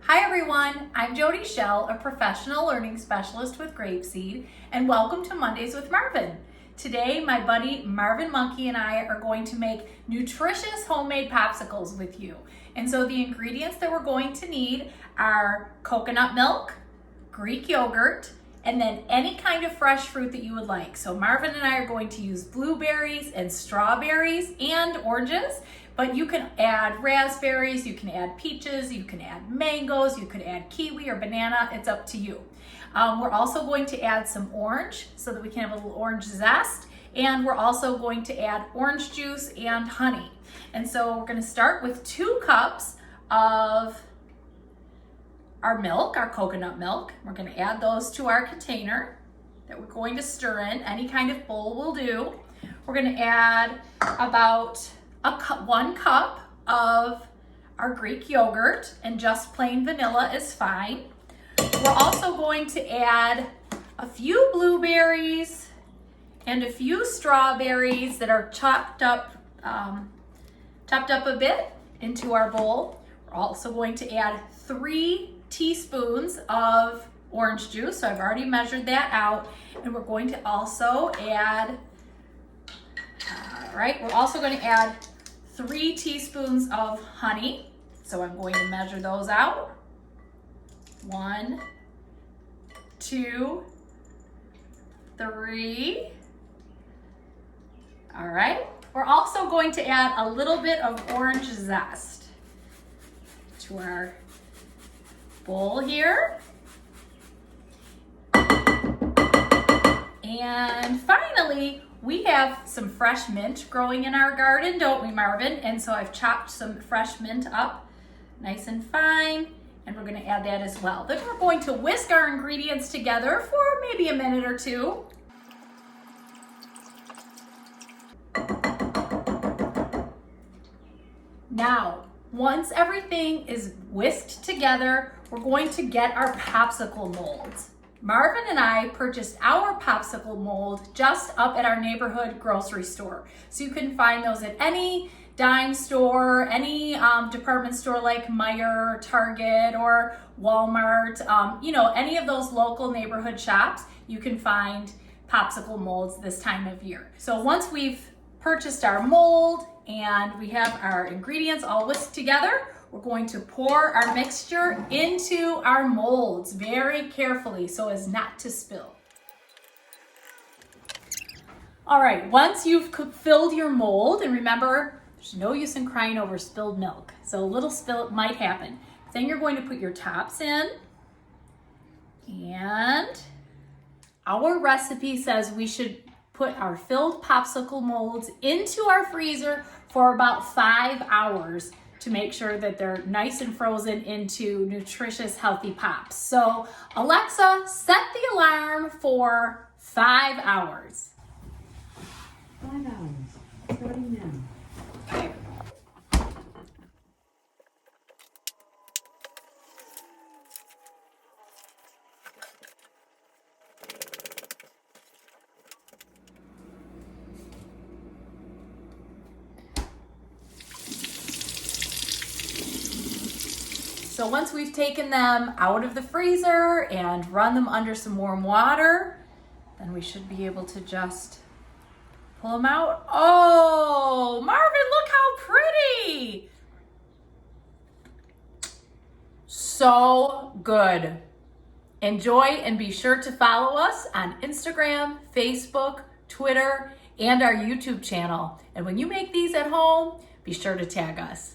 Hi everyone, I'm Jodie Shell, a professional learning specialist with GrapeSEED, and welcome to Mondays with Marvin. Today, my buddy Marvin Monkey and I are going to make nutritious homemade popsicles with you. And so the ingredients that we're going to need are coconut milk, Greek yogurt, and then any kind of fresh fruit that you would like. So Marvin and I are going to use blueberries and strawberries and oranges, but you can add raspberries, you can add peaches, you can add mangoes, you could add kiwi or banana, it's up to you. We're also going to add some orange so that we can have a little orange zest, and we're also going to add orange juice and honey. And so we're gonna start with 2 cups of our milk, our coconut milk. We're gonna add those to our container that we're going to stir in. Any kind of bowl will do. We're gonna add about 1 cup of our Greek yogurt, and just plain vanilla is fine. We're also going to add a few blueberries and a few strawberries that are chopped up a bit into our bowl. We're also going to add 3 teaspoons of orange juice, so I've already measured that out, and we're going to also add, we're also going to add 3 teaspoons of honey, so I'm going to measure those out. 1, 2, 3. All right. We're also going to add a little bit of orange zest to our bowl here. And finally, we have some fresh mint growing in our garden, don't we, Marvin? And so I've chopped some fresh mint up nice and fine, and we're gonna add that as well. Then we're going to whisk our ingredients together for maybe a minute or 2. Now, once everything is whisked together, we're going to get our popsicle molds. Marvin and I purchased our popsicle mold just up at our neighborhood grocery store. So you can find those at any dime store, any department store like Meijer, Target, or Walmart, any of those local neighborhood shops, you can find popsicle molds this time of year. So once we've purchased our mold and we have our ingredients all whisked together, we're going to pour our mixture into our molds very carefully so as not to spill. All right, once you've filled your mold, and remember, there's no use in crying over spilled milk, so a little spill might happen. Then you're going to put your tops in, and our recipe says we should put our filled popsicle molds into our freezer for about 5 hours to make sure that they're nice and frozen into nutritious, healthy pops. So Alexa, set the alarm for 5 hours. 5 hours, starting now. Okay. So once we've taken them out of the freezer and run them under some warm water, then we should be able to just pull them out. Oh, Marvin, look how pretty. So good. Enjoy, and be sure to follow us on Instagram, Facebook, Twitter, and our YouTube channel. And when you make these at home, be sure to tag us.